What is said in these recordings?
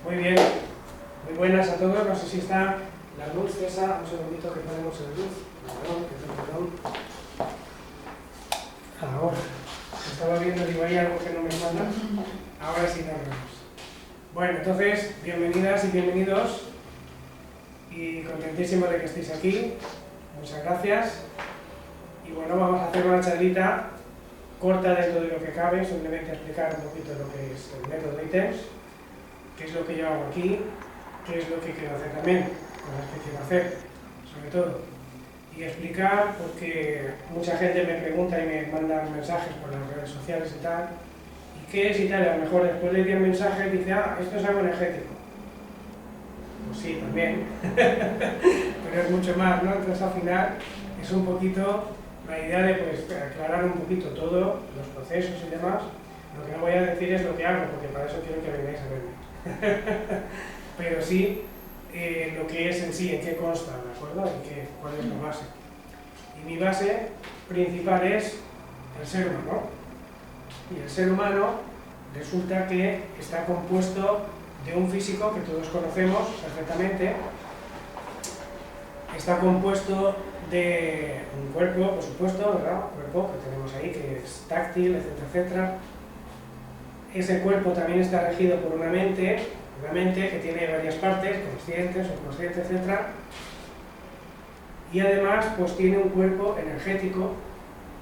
Muy bien, muy buenas a todos. No sé si está la luz esa, un segundito que ponemos en luz. Perdón. Ahora, estaba viendo, digo, hay algo que no me manda. Ahora sí nos vemos. Bueno, entonces, bienvenidas y bienvenidos. Y contentísimo de que estéis aquí. Muchas gracias. Y bueno, vamos a hacer una charlita corta dentro de lo que cabe, simplemente explicar un poquito lo que es el método ITEMS, qué es lo que yo hago aquí, qué es lo que quiero hacer también, cosas que quiero hacer, sobre todo. Y explicar, porque mucha gente me pregunta y me manda mensajes por las redes sociales y tal, ¿y qué es y tal? A lo mejor después de 10 mensajes dice, esto es algo energético. Pues sí, también, pero es mucho más, ¿no? Entonces al final es un poquito la idea de pues, aclarar un poquito todo, los procesos y demás. Lo que no voy a decir es lo que hago, porque para eso quiero que vengáis a verme. Pero sí lo que es en sí, en qué consta, ¿de acuerdo? ¿Cuál es la base? Y mi base principal es el ser humano. Y el ser humano resulta que está compuesto de un físico que todos conocemos perfectamente. Está compuesto de un cuerpo, por supuesto, ¿verdad? Un cuerpo que tenemos ahí, que es táctil, etcétera, etcétera. Ese cuerpo también está regido por una mente que tiene varias partes, conscientes, subconscientes, etcétera. Y además, pues tiene un cuerpo energético,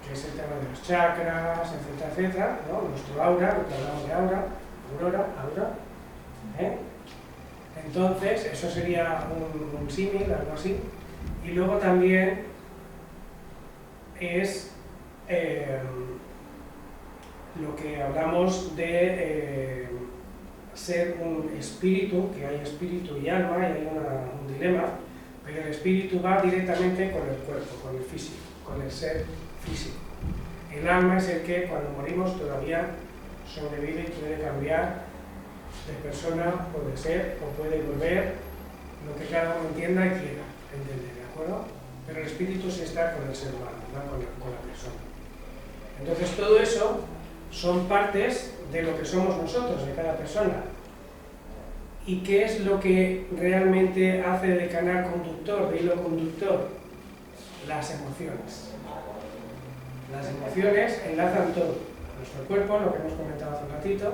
que es el tema de los chakras, etcétera, etcétera, ¿no? Nuestro aura, lo que hablamos de aura. Entonces, eso sería un símil, algo así. Y luego también es lo que hablamos de ser un espíritu, que hay espíritu y alma, y hay un dilema, pero el espíritu va directamente con el cuerpo, con el físico, con el ser físico. El alma es el que cuando morimos todavía sobrevive y puede cambiar de persona, puede ser o puede volver, lo que cada uno entienda y quiera entender, ¿de acuerdo? Pero el espíritu sí está con el ser humano, no con la persona. Entonces todo eso son partes de lo que somos nosotros, de cada persona. ¿Y qué es lo que realmente hace de canal conductor, de hilo conductor? Las emociones. Las emociones enlazan todo. Nuestro cuerpo, lo que hemos comentado hace un ratito.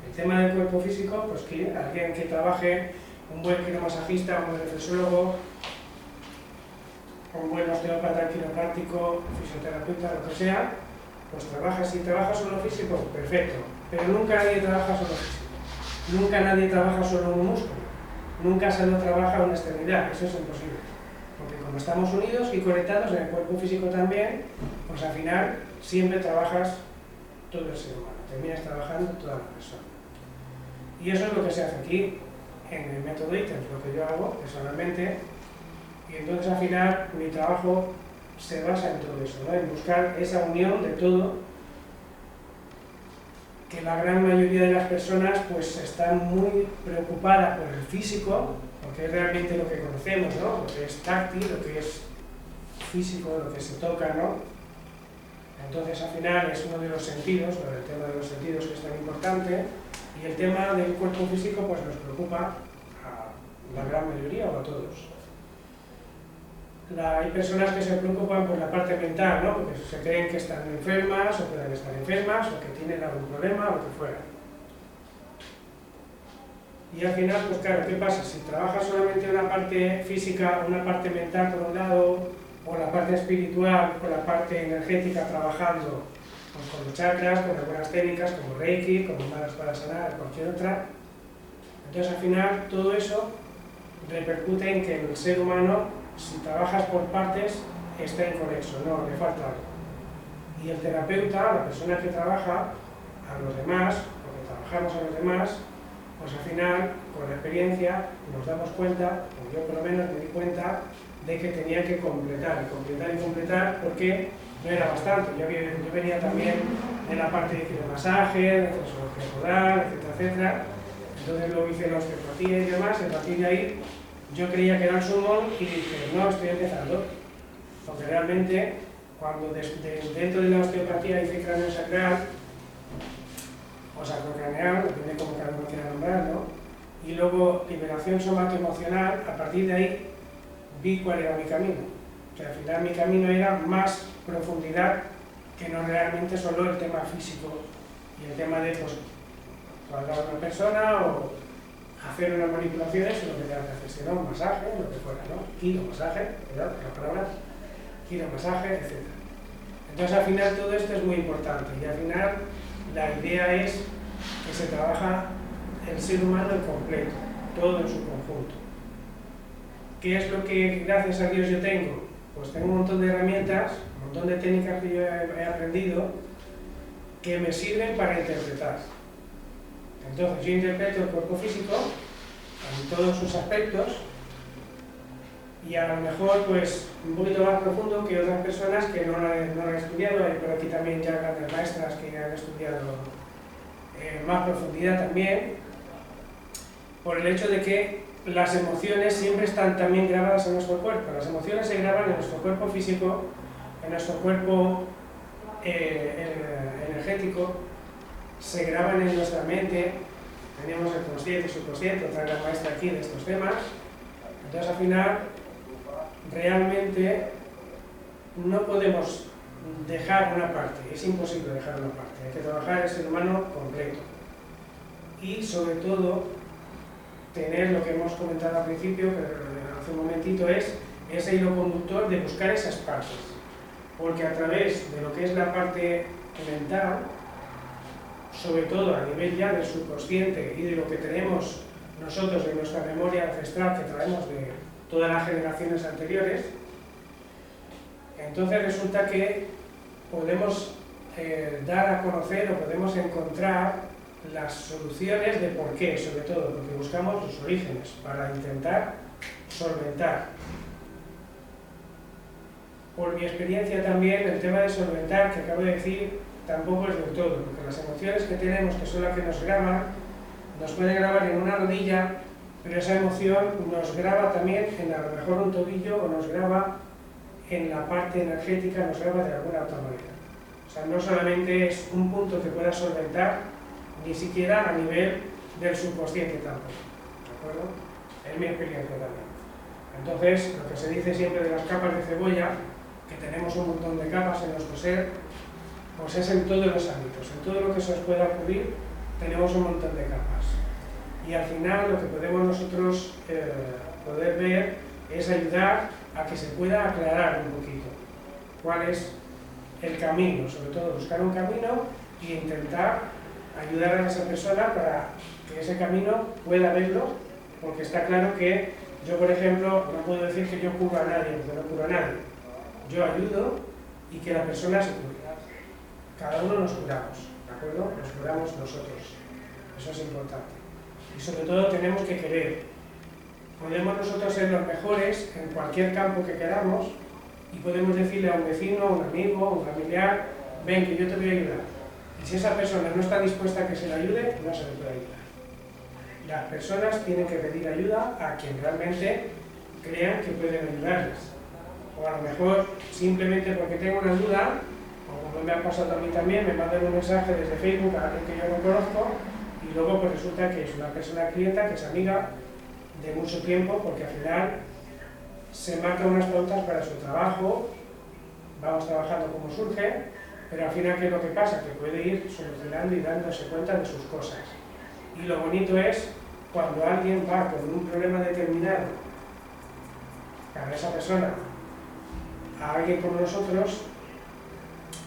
El tema del cuerpo físico, pues que alguien que trabaje, un buen quiromasajista, un buen reflexólogo, un buen osteópata, quiropráctico, fisioterapeuta, lo que sea, pues trabaja. Si trabaja solo físico, perfecto. Pero nunca nadie trabaja solo físico. Nunca nadie trabaja solo un músculo. Nunca solo trabaja una extremidad. Eso es imposible. Porque como estamos unidos y conectados en el cuerpo físico también, pues al final siempre trabajas todo el ser humano. Terminas trabajando toda la persona. Y eso es lo que se hace aquí, en el método ITEMS, lo que yo hago personalmente. Y entonces al final mi trabajo se basa en todo eso, ¿no? En buscar esa unión de todo, que la gran mayoría de las personas pues están muy preocupadas por el físico, porque es realmente lo que conocemos, ¿no? Lo que es táctil, lo que es físico, lo que se toca, ¿no? Entonces al final es uno de los sentidos, el tema de los sentidos que es tan importante, y el tema del cuerpo físico pues nos preocupa a la gran mayoría o a todos. Hay personas que se preocupan por la parte mental, ¿no? Porque se creen que están enfermas, o pueden estar enfermas, o que tienen algún problema, o lo que fuera. Y al final, pues claro, ¿qué pasa? Si trabajas solamente una parte física, una parte mental por un lado, o la parte espiritual, o la parte energética trabajando pues, con los chakras, con algunas técnicas como Reiki, como manos para sanar, cualquier otra, entonces al final todo eso repercute en que el ser humano, si trabajas por partes, está inconexo, no, le falta algo. Y el terapeuta, la persona que trabaja a los demás, porque trabajamos a los demás, pues al final, con la experiencia, nos damos cuenta, o yo por lo menos me di cuenta, de que tenía que completar, porque no era bastante. Yo venía también de la parte de quiromasaje, de fisioterapia corporal, etcétera, etcétera. Entonces luego hice la osteopatía y demás, y a partir de ahí yo creía que era el sumón y dije, no, estoy empezando. Porque realmente, cuando dentro de la osteopatía hice cráneo sacral, o sacrocraneal, depende como cada uno quiera nombrar, ¿no? y luego liberación somatoemocional. A partir de ahí vi cuál era mi camino, que al final mi camino era más profundidad que no realmente solo el tema físico y el tema de pues, hablar a una persona o hacer unas manipulaciones o lo que tenga que hacer, sino un masaje, lo que fuera, ¿no? Quiromasaje, cuidado con las palabras, quiromasaje, etc. Entonces al final todo esto es muy importante y al final la idea es que se trabaja el ser humano en completo, todo en su conjunto. ¿Qué es lo que gracias a Dios yo tengo? Pues tengo un montón de herramientas, un montón de técnicas que yo he aprendido que me sirven para interpretar. Entonces yo interpreto el cuerpo físico en todos sus aspectos y a lo mejor pues un poquito más profundo que otras personas que no lo han estudiado. Hay por aquí también ya grandes maestras que han estudiado más profundidad también, por el hecho de que las emociones siempre están también grabadas en nuestro cuerpo. Las emociones se graban en nuestro cuerpo físico, en nuestro cuerpo energético, se graban en nuestra mente. Tenemos el consciente y subconsciente, otra gran maestra aquí de estos temas. Entonces al final realmente no podemos dejar una parte, es imposible dejar una parte, hay que trabajar el ser humano completo y sobre todo tener lo que hemos comentado al principio, hace un momentito, es ese hilo conductor de buscar esas partes, porque a través de lo que es la parte mental, sobre todo a nivel ya del subconsciente y de lo que tenemos nosotros de nuestra memoria ancestral que traemos de todas las generaciones anteriores, entonces resulta que podemos dar a conocer o podemos encontrar las soluciones de por qué, sobre todo, porque buscamos los orígenes para intentar solventar. Por mi experiencia también, el tema de solventar, que acabo de decir, tampoco es del todo, porque las emociones que tenemos, que son las que nos graban, nos pueden grabar en una rodilla, pero esa emoción nos graba también en a lo mejor un tobillo o nos graba en la parte energética, nos graba de alguna otra manera. O sea, no solamente es un punto que pueda solventar, ni siquiera a nivel del subconsciente tampoco, ¿de acuerdo? Es mi experiencia también. Entonces, lo que se dice siempre de las capas de cebolla, que tenemos un montón de capas en nuestro ser, pues es en todos los ámbitos, en todo lo que se os pueda ocurrir, tenemos un montón de capas. Y al final lo que podemos nosotros poder ver es ayudar a que se pueda aclarar un poquito cuál es el camino, sobre todo buscar un camino e intentar ayudar a esa persona para que ese camino pueda verlo, porque está claro que yo, por ejemplo, no puedo decir que yo curo a nadie, porque no curo a nadie. Yo ayudo y que la persona se cure. Cada uno nos curamos, ¿de acuerdo? Nos curamos nosotros. Eso es importante. Y sobre todo tenemos que querer. Podemos nosotros ser los mejores en cualquier campo que queramos y podemos decirle a un vecino, a un amigo, a un familiar, ven que yo te voy a ayudar. Y si esa persona no está dispuesta a que se le ayude, no se le puede ayudar. Las personas tienen que pedir ayuda a quien realmente crean que pueden ayudarles. O a lo mejor simplemente porque tengo una duda, o como me ha pasado a mí también, me mandan un mensaje desde Facebook a alguien que yo no conozco y luego pues resulta que es una persona clienta, que es amiga de mucho tiempo, porque al final se marca unas pautas para su trabajo, vamos trabajando como surge, pero al final ¿qué es lo que pasa? Que puede ir solucionando y dándose cuenta de sus cosas. Y lo bonito es cuando alguien va con un problema determinado para esa persona a alguien como nosotros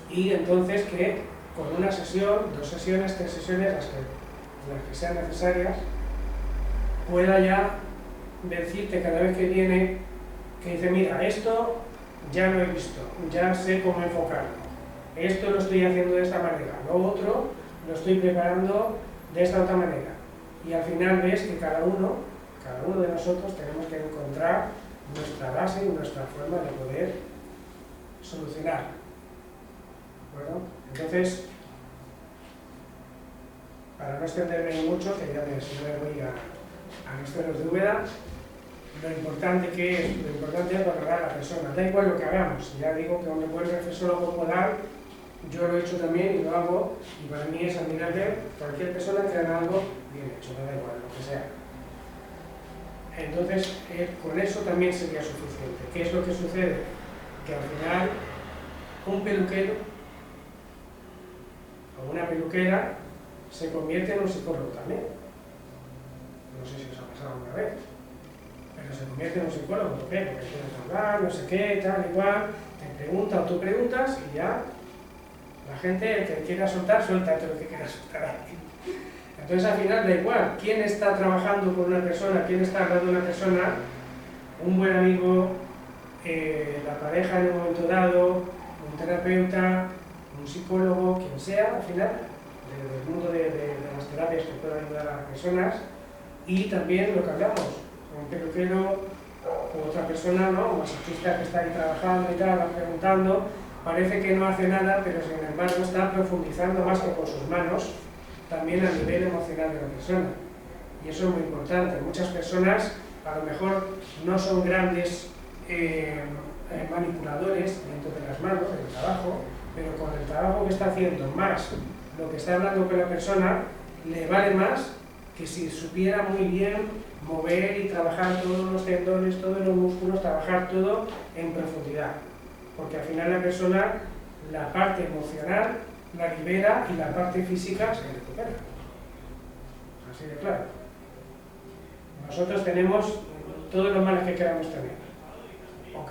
y entonces que con una sesión, 2 sesiones, 3 sesiones, las que sean necesarias, pueda ya decirte cada vez que viene, que dice, mira, esto ya lo he visto, ya sé cómo enfocarlo, esto lo estoy haciendo de esta manera, lo otro lo estoy preparando de esta otra manera. Y al final ves que cada uno de nosotros tenemos que encontrar nuestra base y nuestra forma de poder solucionar. ¿De acuerdo? Entonces, para no extenderme mucho, que ya me voy a los ceros de Úbeda, lo importante es valorar a la persona, da igual lo que hagamos. Ya digo que donde puede ser solo popular, yo lo he hecho también y lo hago, y para mí es admirable cualquier persona que haga algo bien hecho, me da igual, lo que sea. Entonces, con eso también sería suficiente. ¿Qué es lo que sucede? Que al final, un peluquero o una peluquera se convierte en un psicólogo también. No sé si os ha pasado alguna vez, pero se convierte en un psicólogo. ¿Por qué? Porque quieres hablar, no sé qué, tal, igual, te pregunta o tú preguntas y ya la gente que quiera soltar, suelta todo lo que quiera soltar ahí. Entonces al final da igual quién está trabajando con una persona, quién está hablando de una persona, un buen amigo, la pareja en un momento dado, un terapeuta, un psicólogo, quien sea, al final, del mundo de las terapias que puedan ayudar a las personas, y también lo que hablamos, un peluquero o otra persona, ¿no? Un masajista que está ahí trabajando y tal, va preguntando, parece que no hace nada, pero sin embargo está profundizando más que con sus manos, también a nivel emocional de la persona. Y eso es muy importante. Muchas personas a lo mejor no son grandes manipuladores dentro de las manos, del trabajo, pero con el trabajo que está haciendo más lo que está hablando con la persona, le vale más que si supiera muy bien mover y trabajar todos los tendones, todos los músculos, trabajar todo en profundidad. Porque al final la persona, la parte emocional la libera y la parte física se recupera. Así de claro. Nosotros tenemos todos los males que queramos tener, o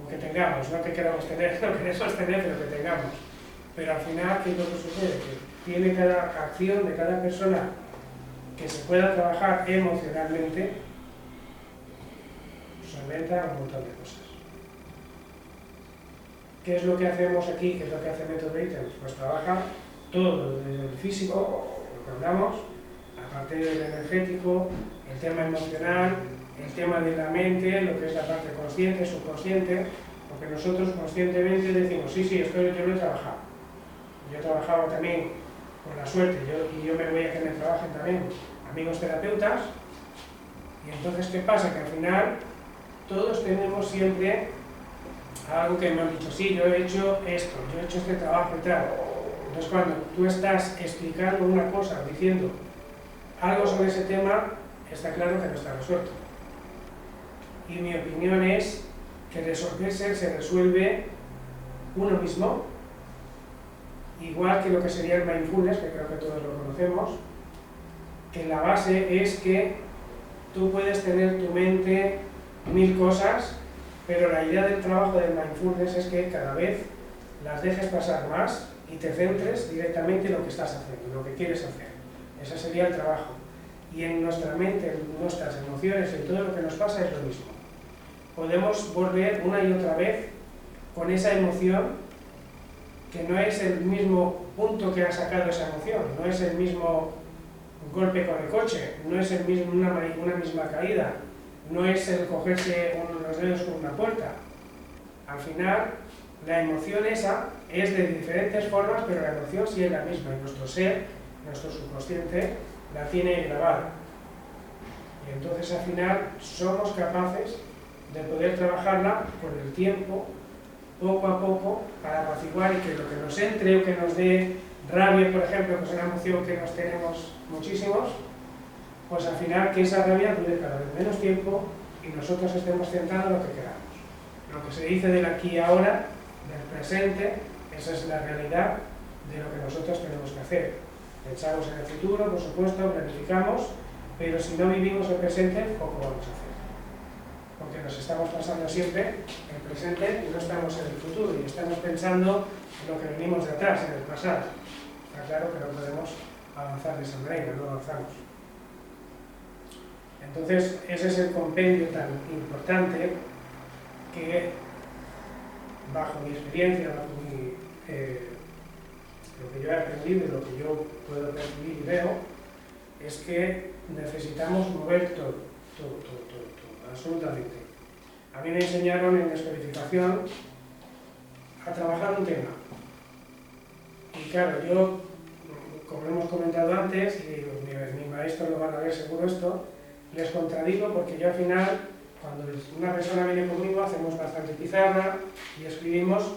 que tengamos, no que queramos tener, no queremos tener, pero que tengamos. Pero al final, ¿qué es lo que sucede? Que tiene cada acción de cada persona que se pueda trabajar emocionalmente, solventa un montón de cosas. ¿Qué es lo que hacemos aquí? ¿Qué es lo que hace Método Items? Pues trabaja todo, desde el físico, lo que hablamos, la parte del energético, el tema emocional, el tema de la mente, lo que es la parte consciente, subconsciente, porque nosotros conscientemente decimos, sí, esto yo lo he trabajado. Yo he trabajado también, con la suerte, y yo me voy a que me trabajen también amigos terapeutas, y entonces, ¿qué pasa? Que al final todos tenemos siempre algo que me han dicho, sí, yo he hecho esto, yo he hecho este trabajo y tal. Entonces, cuando tú estás explicando una cosa, diciendo algo sobre ese tema, está claro que no está resuelto. Y mi opinión es que resolverse se resuelve uno mismo, igual que lo que sería el mindfulness, que creo que todos lo conocemos, que la base es que tú puedes tener tu mente 1000 cosas, pero la idea del trabajo del mindfulness es que cada vez las dejes pasar más y te centres directamente en lo que estás haciendo, en lo que quieres hacer. Ese sería el trabajo. Y en nuestra mente, en nuestras emociones, en todo lo que nos pasa es lo mismo. Podemos volver una y otra vez con esa emoción, que no es el mismo punto que ha sacado esa emoción, no es el mismo golpe con el coche, no es el mismo, una misma caída, no es el cogerse los dedos con una puerta. Al final, la emoción esa es de diferentes formas, pero la emoción sí es la misma, y nuestro ser, nuestro subconsciente, la tiene grabada. Y entonces al final somos capaces de poder trabajarla con el tiempo, poco a poco, para apaciguar y que lo que nos entre o que nos dé rabia, por ejemplo, que es una emoción que nos tenemos muchísimos, pues al final que esa rabia dure cada vez menos tiempo y nosotros estemos centrados en lo que queramos. Lo que se dice del aquí y ahora, del presente, esa es la realidad de lo que nosotros tenemos que hacer. Pensamos en el futuro, por supuesto, planificamos, pero si no vivimos el presente, poco vamos a hacer. Porque nos estamos pasando siempre el presente y no estamos en el futuro, y estamos pensando en lo que venimos de atrás, en el pasado. Está claro que no podemos avanzar de esa manera, no avanzamos. Entonces, ese es el compendio tan importante que, bajo mi experiencia, bajo lo que yo he aprendido y lo que yo puedo percibir y veo, es que necesitamos mover todo, absolutamente. A mí me enseñaron en descodificación a trabajar un tema. Y claro, yo, como hemos comentado antes, y mi maestro lo van a ver seguro esto, les contradigo porque yo al final, cuando una persona viene conmigo, hacemos bastante pizarra y escribimos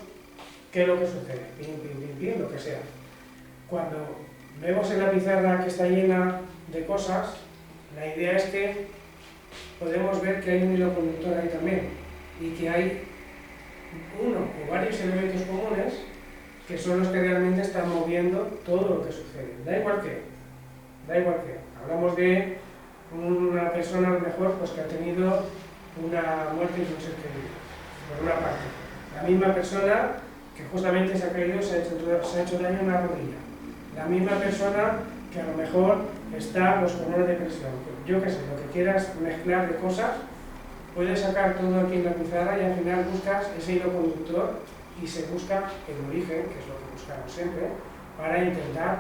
qué es lo que sucede, pim, lo que sea. Cuando vemos en la pizarra que está llena de cosas, la idea es que podemos ver que hay un hilo conductor ahí también y que hay uno o varios elementos comunes que son los que realmente están moviendo todo lo que sucede. Da igual que. Hablamos de una persona a lo mejor pues, que ha tenido una muerte de un ser querido, por una parte. La misma persona que justamente se ha caído, se ha hecho daño en una rodilla. La misma persona que a lo mejor está pues, con una depresión. Yo qué sé, lo que quieras mezclar de cosas, puedes sacar todo aquí en la pizarra y al final buscas ese hilo conductor y se busca el origen, que es lo que buscamos siempre, para intentar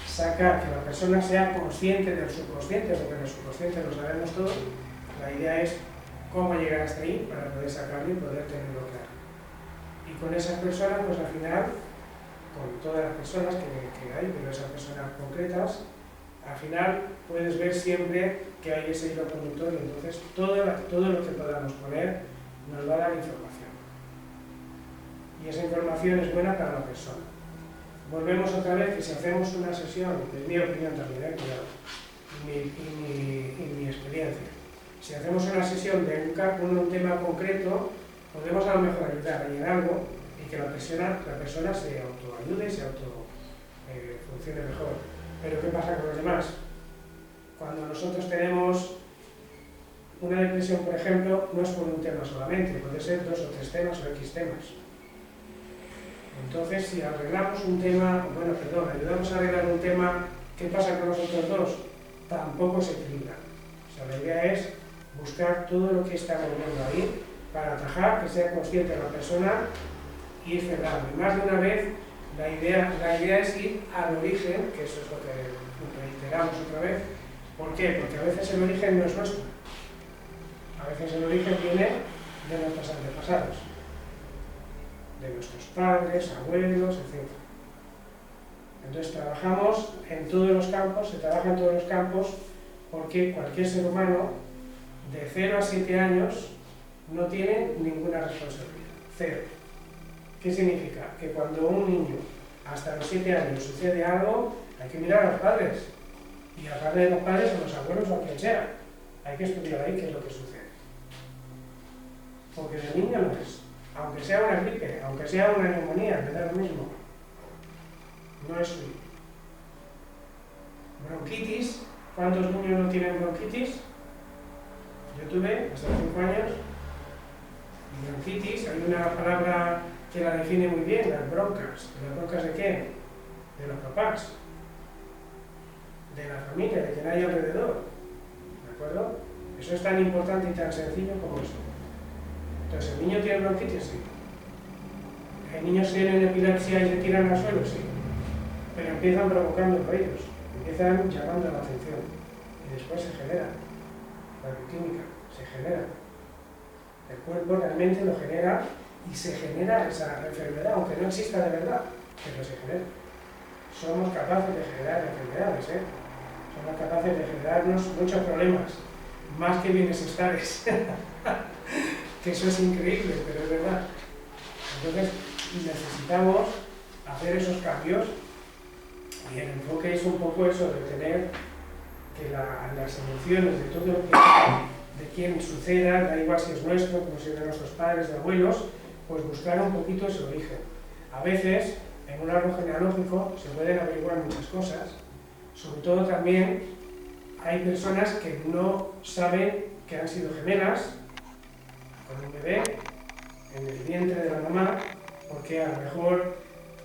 sacar que la persona sea consciente del subconsciente, porque en el subconsciente lo sabemos todo. La idea es cómo llegar hasta ahí para poder sacarlo y poder tenerlo claro. Y con esas personas, pues al final, con todas las personas que hay, pero esas personas concretas, al final puedes ver siempre que hay ese hilo conductor y entonces todo lo que podamos poner nos va a dar información. Y esa información es buena para la persona. Volvemos otra vez que si hacemos una sesión, es mi opinión también, cuidado, y mi experiencia. Si hacemos una sesión de un tema concreto, podemos a lo mejor ayudar a llenar algo y que la persona se autoayude y se funcione mejor. Pero ¿qué pasa con los demás? Cuando nosotros tenemos una depresión, por ejemplo, no es por un tema solamente, puede ser 2 o 3 temas o X temas. Entonces, si arreglamos un tema, ayudamos a arreglar un tema, ¿qué pasa con los otros 2? Tampoco se equilibran. O sea, la idea es buscar todo lo que está moviendo ahí para atajar, que sea consciente la persona y ir cerrando. Y más de una vez, la idea es ir al origen, que eso es lo que reiteramos otra vez. ¿Por qué? Porque a veces el origen no es nuestro. A veces el origen viene de nuestros antepasados, de nuestros padres, abuelos, etc. Entonces trabajamos en todos los campos, se trabaja en todos los campos porque cualquier ser humano de 0 a 7 años no tiene ninguna responsabilidad. 0. ¿Qué significa? Que cuando un niño hasta los 7 años sucede algo, hay que mirar a los padres. Y aparte de los padres, a los abuelos o a quien sea. Hay que estudiar ahí qué es lo que sucede. Porque de niño no es. Aunque sea una gripe, aunque sea una neumonía, me da lo mismo. No es suyo. Bronquitis. ¿Cuántos niños no tienen bronquitis? Yo tuve hasta 5 años. Y bronquitis, hay una palabra que la define muy bien, las broncas. ¿Las broncas de qué? De los papás. De la familia, de quien hay alrededor. ¿De acuerdo? Eso es tan importante y tan sencillo como eso. Entonces, ¿el niño tiene bronquitis? Sí. ¿El niño tiene epilepsia y se tiran al suelo? Sí. Pero empiezan provocando ruidos, empiezan llamando la atención y después se genera. La bioquímica se genera. El cuerpo realmente lo genera y se genera esa enfermedad, aunque no exista de verdad, pero se genera. Somos capaces de generar enfermedades, somos capaces de generarnos muchos problemas, más que bienesestares. Que eso es increíble, pero es verdad. Entonces necesitamos hacer esos cambios y el enfoque es un poco eso de tener que las emociones de todo lo que de quien suceda, da igual si es nuestro, como si es de nuestros padres, de abuelos, pues buscar un poquito ese origen. A veces, en un árbol genealógico se pueden averiguar muchas cosas, sobre todo también hay personas que no saben que han sido gemelas con un bebé en el vientre de la mamá, porque a lo mejor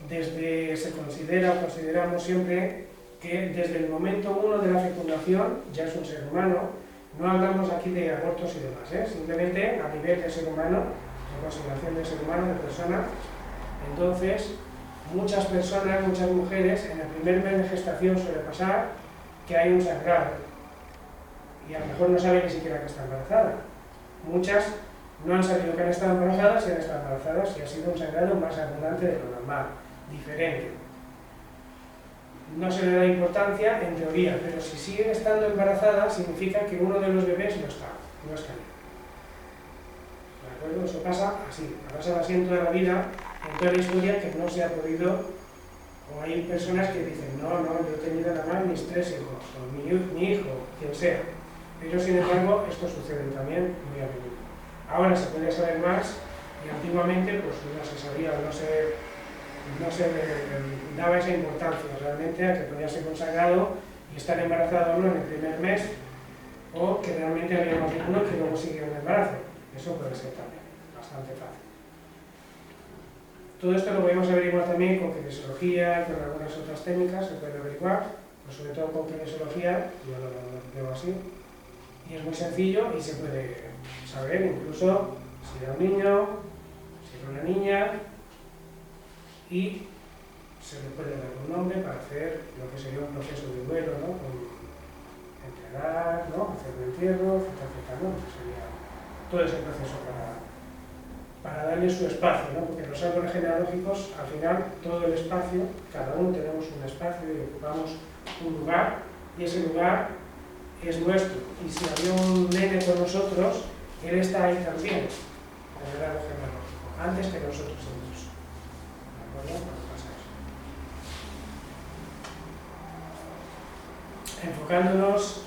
se considera o consideramos siempre que desde el momento 1 de la fecundación ya es un ser humano. No hablamos aquí de abortos y demás, simplemente a nivel de ser humano, de consideración de ser humano, de persona. Entonces, muchas personas, muchas mujeres, en el primer mes de gestación suele pasar que hay un sangrado y a lo mejor no saben ni siquiera que está embarazada. Muchas no han sabido que han estado embarazadas y han estado embarazadas y ha sido un sangrado más abundante de lo normal, diferente. No se le da importancia en teoría, pero si siguen estando embarazadas significa que uno de los bebés no está bien. ¿De acuerdo? Eso pasa así, ha pasado así en toda la vida, en toda la historia, que no se ha podido, o hay personas que dicen, no, yo he tenido nada más mis 3 hijos, o mi hijo, quien sea. pero sin embargo esto sucede también muy a menudo. Ahora se puede saber más y antiguamente pues no se sabía, no se daba esa importancia realmente a que podía ser consagrado y estar embarazado o no en el primer mes, o que realmente había más de uno que luego siguió el embarazo. Eso puede ser también bastante fácil. Todo esto lo podemos averiguar también con kinesiología, con algunas otras técnicas se puede averiguar, pero sobre todo con kinesiología, yo lo veo así, y es muy sencillo y se puede saber incluso si era un niño, si era una niña, y se le puede dar un nombre para hacer lo que sería un proceso de duelo, ¿no? Enterrar, ¿no? Hacer un entierro, etcétera, ¿no? Sería todo ese proceso para darle su espacio, ¿no? Porque los árboles genealógicos, al final, todo el espacio, cada uno tenemos un espacio y ocupamos un lugar, y ese lugar es nuestro. Y si había un nene con nosotros, él está ahí también, en el árbol genealógico, antes que nosotros incluso. ¿De acuerdo? Cuando pasa eso. Enfocándonos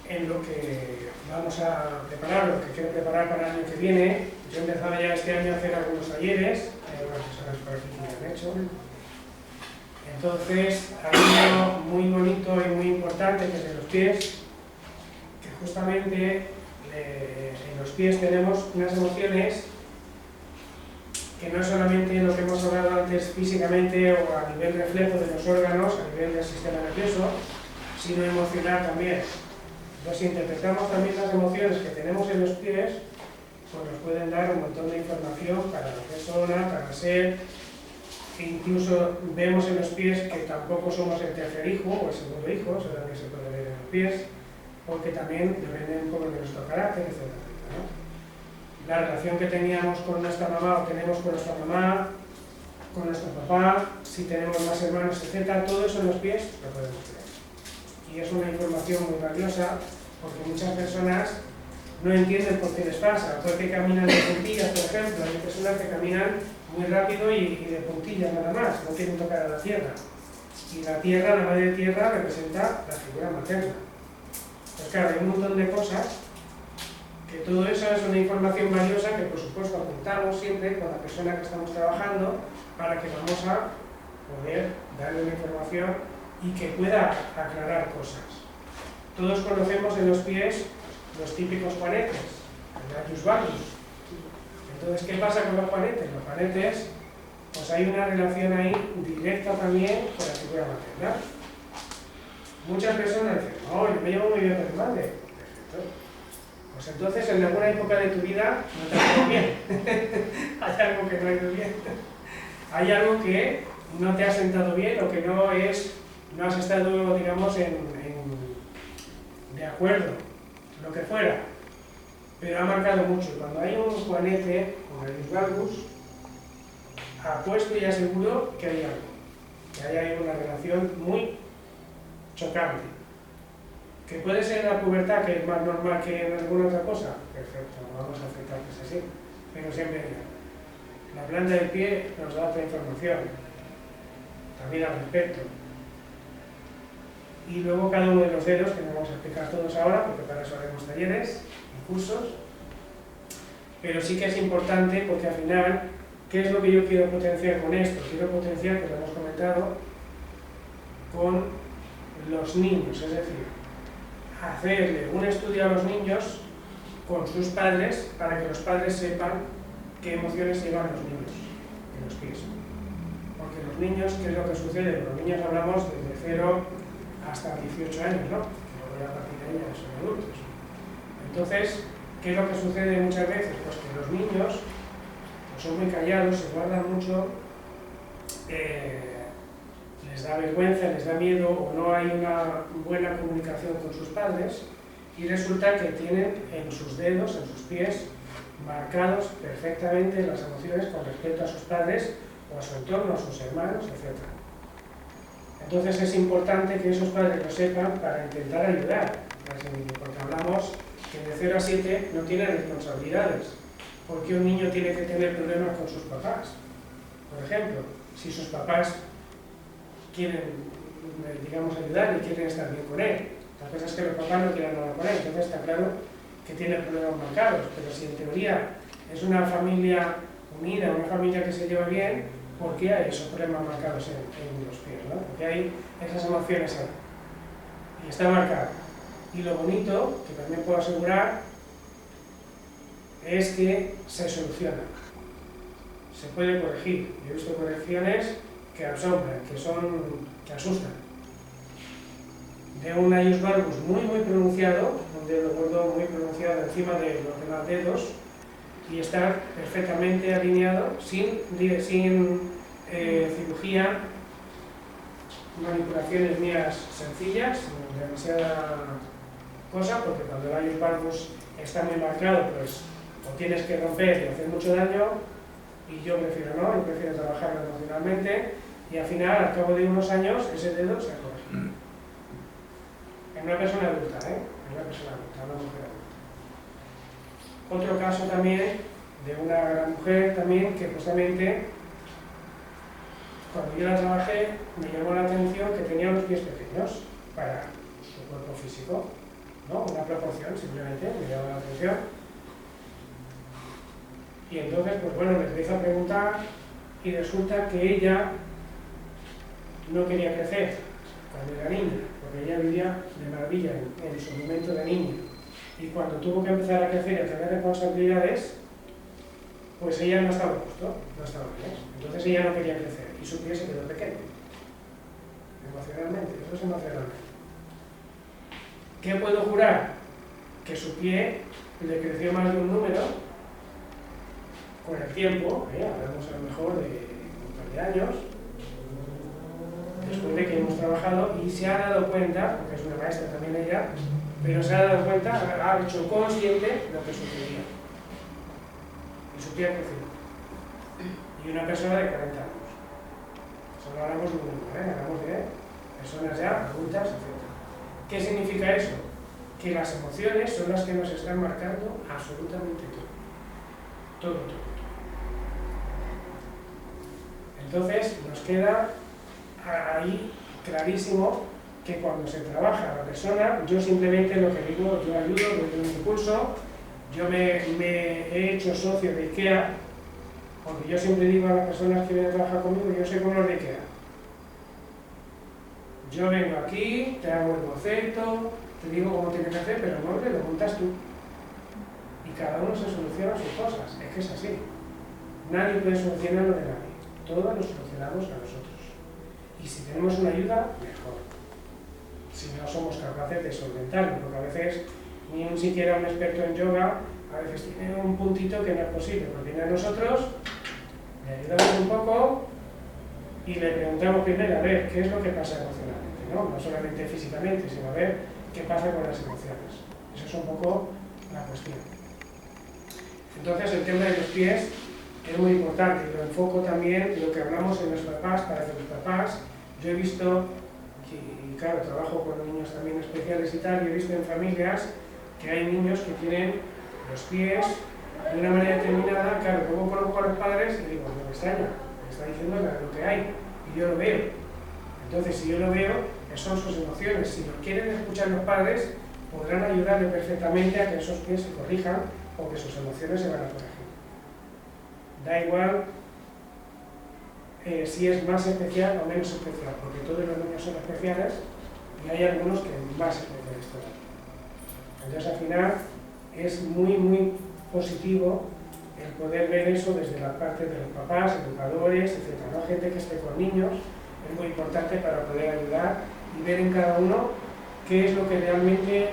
en lo que vamos a preparar, lo que quiero preparar para el año que viene. Yo he empezado ya este año a hacer algunos talleres, hay algunas personas por aquí que me han hecho. Entonces, hay uno muy bonito y muy importante que es de los pies, que justamente en los pies tenemos unas emociones que no es solamente lo que hemos hablado antes físicamente o a nivel reflejo de los órganos, a nivel del sistema nervioso, sino emocional también. Entonces, si interpretamos también las emociones que tenemos en los pies, pues nos pueden dar un montón de información para la persona, para ser. E incluso vemos en los pies que tampoco somos el tercer hijo o el segundo hijo, eso también se puede ver en los pies, porque también depende un poco de nuestro carácter, etc., ¿no? La relación que teníamos con nuestra mamá o tenemos con nuestra mamá, con nuestro papá, si tenemos más hermanos, etc., todo eso en los pies lo podemos ver. Y es una información muy valiosa porque muchas personas no entienden por qué les pasa, porque caminan de puntillas, por ejemplo. Hay personas que caminan muy rápido y de puntillas nada más, no quieren tocar a la tierra. Y la tierra, la madre tierra, representa la figura materna. Pues claro, hay un montón de cosas que todo eso es una información valiosa que por supuesto apuntamos siempre con la persona que estamos trabajando para que vamos a poder darle una información y que pueda aclarar cosas. Todos conocemos en los pies los típicos juanetes, el Gaius Valgus. Entonces, ¿qué pasa con los juanetes? Los juanetes, pues hay una relación ahí directa también con la figura materna. Muchas personas dicen, no, yo me llevo muy bien con mi madre. Perfecto. Pues entonces, en alguna época de tu vida no te ha ido bien. Hay algo que no ha ido bien. Hay algo que no te ha sentado bien o que no has estado, digamos, de acuerdo, lo que fuera, pero ha marcado mucho. Cuando hay un juanete, como el valgus, apuesto y aseguro que hay algo, que hay ahí una relación muy chocante, que puede ser la pubertad, que es más normal que en alguna otra cosa. Perfecto, no vamos a aceptar que es así, pero siempre hay algo. La planta del pie nos da otra información, también al respecto. Y luego cada uno de los dedos, que no vamos a explicar todos ahora, porque para eso haremos talleres y cursos. Pero sí que es importante porque al final, ¿qué es lo que yo quiero potenciar con esto? Quiero potenciar, que lo hemos comentado, con los niños, es decir, hacerle un estudio a los niños con sus padres para que los padres sepan qué emociones llevan los niños en los pies. Porque los niños, ¿qué es lo que sucede? Los niños hablamos desde 0 hasta 18 años, ¿no? Luego ya a partir de ahí ya son adultos. Entonces, ¿qué es lo que sucede muchas veces? Pues que los niños pues son muy callados, se guardan mucho, les da vergüenza, les da miedo o no hay una buena comunicación con sus padres y resulta que tienen en sus dedos, en sus pies, marcados perfectamente las emociones con respecto a sus padres o a su entorno, a sus hermanos, etc. Entonces es importante que esos padres lo sepan para intentar ayudar a ese niño, porque hablamos que de 0 a 7 no tienen responsabilidades, porque un niño tiene que tener problemas con sus papás. Por ejemplo, si sus papás quieren, digamos, ayudar y quieren estar bien con él, La cosa es que los papás no quieran hablar con él, entonces está claro que tiene problemas marcados, pero si en teoría es una familia unida, una familia que se lleva bien, ¿por qué hay esos problemas marcados en los pies? ¿No? ¿Por qué hay esas emociones ahí? Y está marcado. Y lo bonito, que también puedo asegurar, es que se soluciona. Se puede corregir. Yo he visto correcciones que asombran, que asustan. De un ius valgus muy pronunciado, un dedo gordo muy pronunciado encima de los demás dedos, y estar perfectamente alineado, sin cirugía, manipulaciones mías sencillas, sin demasiada cosa, porque cuando el ius valgus está muy marcado, pues lo tienes que romper y hacer mucho daño, y yo prefiero no, yo prefiero trabajarlo emocionalmente, y al final, al cabo de unos años, ese dedo se ha corregido. En una persona adulta, en una persona adulta, una mujer adulta. Otro caso también de una gran mujer también que justamente cuando yo la trabajé me llamó la atención que tenía los pies pequeños para su cuerpo físico, ¿no? Una proporción simplemente me llamó la atención. Y entonces, pues bueno, me empiezo a preguntar y resulta que ella no quería crecer cuando era niña, porque ella vivía de maravilla en su momento de niña. Y cuando tuvo que empezar a crecer y a tener responsabilidades, pues ella no estaba justo, no estaba bien. Entonces ella no quería crecer y su pie se quedó pequeño. Emocionalmente, eso es emocionalmente. ¿Qué puedo jurar? Que su pie le creció más de un número con el tiempo, hablamos a lo mejor de un par de años, después de que hemos trabajado, y se ha dado cuenta, porque es una maestra también ella, pero se ha dado cuenta, ha hecho consciente lo que sucedía. Y su pie ha crecido. Y una persona de 40 años. Solo hablamos de un número, hablamos de personas ya adultas, etc. ¿Qué significa eso? Que las emociones son las que nos están marcando absolutamente todo. Todo. Entonces nos queda ahí clarísimo que cuando se trabaja a la persona, yo simplemente lo que digo, yo ayudo, doy un impulso, yo me he hecho socio de IKEA, porque yo siempre digo a las personas que vienen a trabajar conmigo, yo soy como los de IKEA. Yo vengo aquí, te hago el boceto, te digo cómo tienes que hacer, pero no lo montas tú. Y cada uno se soluciona sus cosas, es que es así. Nadie puede solucionar lo de nadie, todos lo solucionamos a nosotros. Y si tenemos una ayuda, mejor. Si no somos capaces de solventarlo, porque a veces ni un siquiera un experto en yoga a veces tiene un puntito que no es posible, porque viene a nosotros, le ayudamos un poco y le preguntamos primero a ver qué es lo que pasa emocionalmente, no solamente físicamente, sino a ver qué pasa con las emociones. Eso es un poco la cuestión. Entonces el tema de los pies es muy importante, y lo enfoco también en lo que hablamos en los papás, para que los papás, yo he visto, y claro, trabajo con niños también especiales y tal, y he visto en familias que hay niños que tienen los pies de una manera determinada, claro, luego conozco a los padres y digo, no me extraña, me está diciendo lo que hay, y yo lo veo. Entonces, si yo lo veo, son sus emociones. Si lo quieren escuchar los padres, podrán ayudarle perfectamente a que esos pies se corrijan o que sus emociones se van a corregir. Da igual si es más especial o menos especial, porque todos los niños son especiales y hay algunos que más especiales todavía. Entonces, al final, es muy positivo el poder ver eso desde la parte de los papás, educadores, etc. ¿No? Gente que esté con niños, es muy importante para poder ayudar y ver en cada uno qué es lo que realmente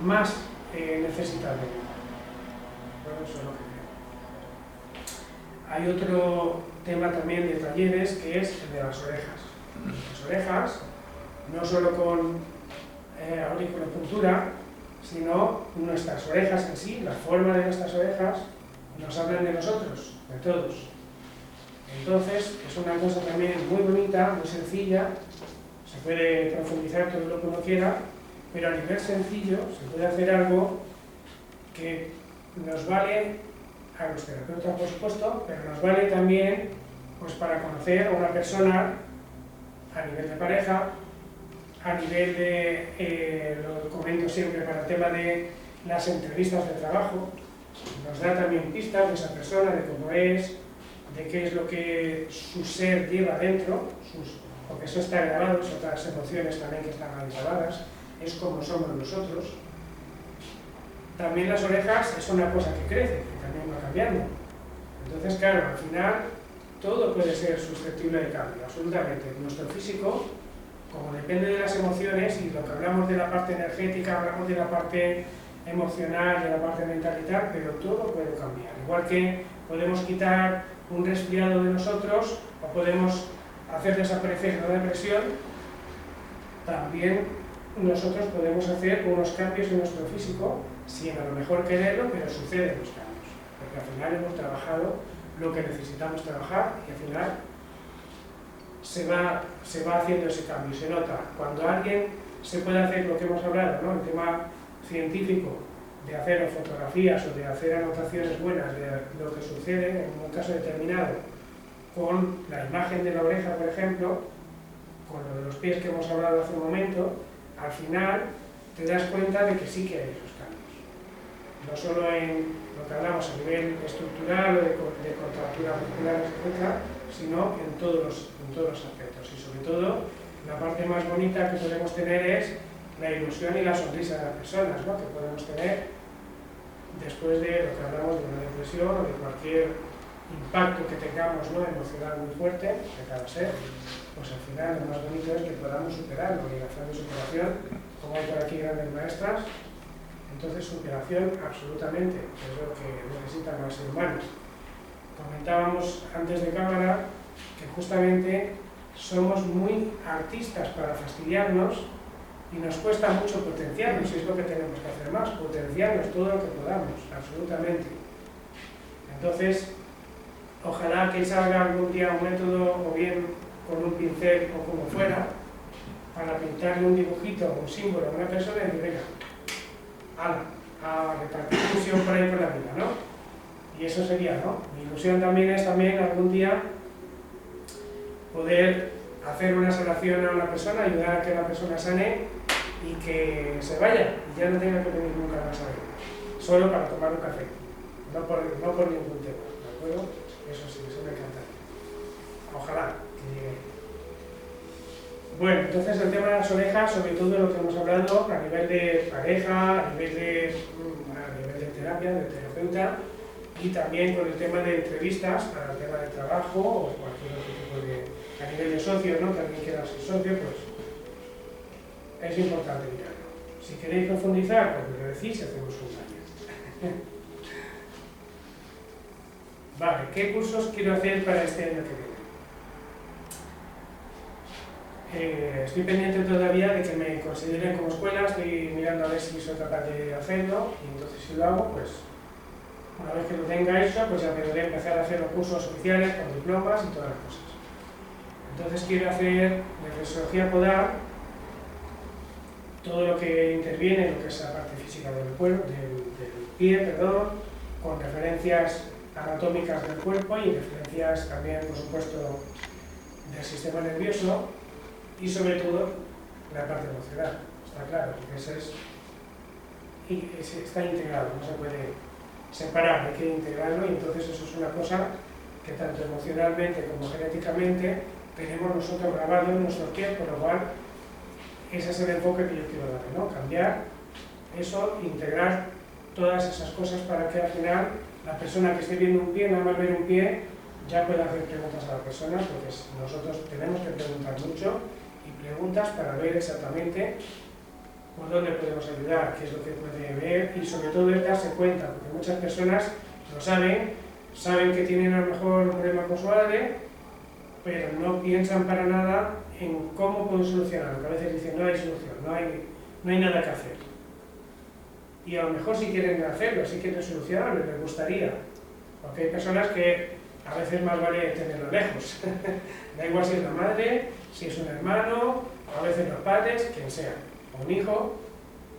más necesita de él. Bueno, eso es lo que creo. Hay otro tema también de talleres que es el de las orejas. Las orejas, no solo con auriculopuntura, sino nuestras orejas en sí, la forma de nuestras orejas, nos hablan de nosotros, de todos. Entonces, es una cosa también muy bonita, muy sencilla, se puede profundizar todo lo que uno quiera, pero a nivel sencillo se puede hacer algo que nos vale a los terapeutas, por supuesto, pero nos vale también pues, para conocer a una persona a nivel de pareja, a nivel de, lo comento siempre para el tema de las entrevistas de trabajo, nos da también pistas de esa persona, de cómo es, de qué es lo que su ser lleva dentro, porque eso está grabado, son otras emociones también que están ahí grabadas, es como somos nosotros. También las orejas es una cosa que crece, que también va cambiando. Entonces, claro, al final todo puede ser susceptible de cambio, absolutamente. Nuestro físico, como depende de las emociones, y lo que hablamos de la parte energética, hablamos de la parte emocional, de la parte mental y tal, pero todo puede cambiar. Igual que podemos quitar un resfriado de nosotros, o podemos hacer desaparecer una depresión, también nosotros podemos hacer unos cambios en nuestro físico, sin a lo mejor quererlo, pero suceden los cambios. Porque al final hemos trabajado lo que necesitamos trabajar y al final se va haciendo ese cambio, se nota. Cuando alguien se puede hacer lo que hemos hablado, ¿no? El tema científico, de hacer fotografías o de hacer anotaciones buenas de lo que sucede en un caso determinado con la imagen de la oreja, por ejemplo, con lo de los pies que hemos hablado hace un momento, al final te das cuenta de que sí que hay esos cambios. No solo en lo que hablamos a nivel estructural o de contracturas musculares, etc., sino en todos los aspectos. Y sobre todo, la parte más bonita que podemos tener es la ilusión y la sonrisa de las personas, ¿no? Que podemos tener después de lo que hablamos de una depresión o de cualquier impacto que tengamos, ¿no? Emocional muy fuerte de cada ser, pues al final lo más bonito es que podamos superarlo, y la fase de superación, como hay por aquí grandes maestras, entonces superación absolutamente, que es lo que necesitan los seres humanos. Comentábamos antes de cámara que justamente somos muy artistas para fastidiarnos y nos cuesta mucho potenciarnos, y es lo que tenemos que hacer más, potenciarnos todo lo que podamos, absolutamente. Entonces, ojalá que salga algún día un método, o bien con un pincel o como fuera, para pintarle un dibujito o un símbolo a una persona y decir, venga, a repartir ilusión por ahí por la vida, ¿no? Y eso sería, ¿no? Mi ilusión también es algún día poder hacer una sanación a una persona, ayudar a que la persona sane y que se vaya y ya no tenga que venir nunca más a ver, solo para tomar un café, no por ningún tema, ¿de acuerdo? Eso sí, eso me encantaría. Ojalá que llegue. Bueno, entonces el tema de las orejas, sobre todo lo que hemos hablado a nivel de pareja, a nivel de terapia, de terapeuta, y también con el tema de entrevistas para el tema de trabajo o cualquier otro tipo de... A nivel de socio, ¿no? Que alguien quiera ser socio, pues es importante mirarlo. Si queréis profundizar, pues me lo decís y hacemos un año. Vale, ¿qué cursos quiero hacer para este año que viene? Estoy pendiente todavía de que me consideren como escuela, estoy mirando a ver si soy capaz de hacerlo, y entonces si lo hago, pues una vez que lo tenga hecho, pues ya podré empezar a hacer los cursos oficiales con diplomas y todas las cosas. Entonces quiero hacer de reflexología podal todo lo que interviene en lo que es la parte física del cuerpo, del pie, con referencias anatómicas del cuerpo y referencias también, por supuesto, del sistema nervioso, y sobre todo la parte emocional, está claro, porque eso está integrado, no se puede separar, hay que integrarlo, y entonces eso es una cosa que tanto emocionalmente como genéticamente tenemos nosotros grabado en nuestros pies, por lo cual ese es el enfoque que yo quiero darle, ¿no? Cambiar eso, integrar todas esas cosas para que al final la persona que esté viendo un pie, nada más ver un pie, ya pueda hacer preguntas a la persona, porque nosotros tenemos que preguntar mucho, y preguntas para ver exactamente por dónde podemos ayudar, qué es lo que puede ver, y sobre todo es darse cuenta, porque muchas personas lo saben que tienen a lo mejor un problema con su padre, pero no piensan para nada en cómo pueden solucionarlo, que a veces dicen no hay solución, no hay nada que hacer. Y a lo mejor si quieren hacerlo, si quieren solucionarlo, les gustaría, porque hay personas que a veces más vale tenerlo lejos. Da igual si es la madre, si es un hermano, a veces los padres, quien sea, o un hijo,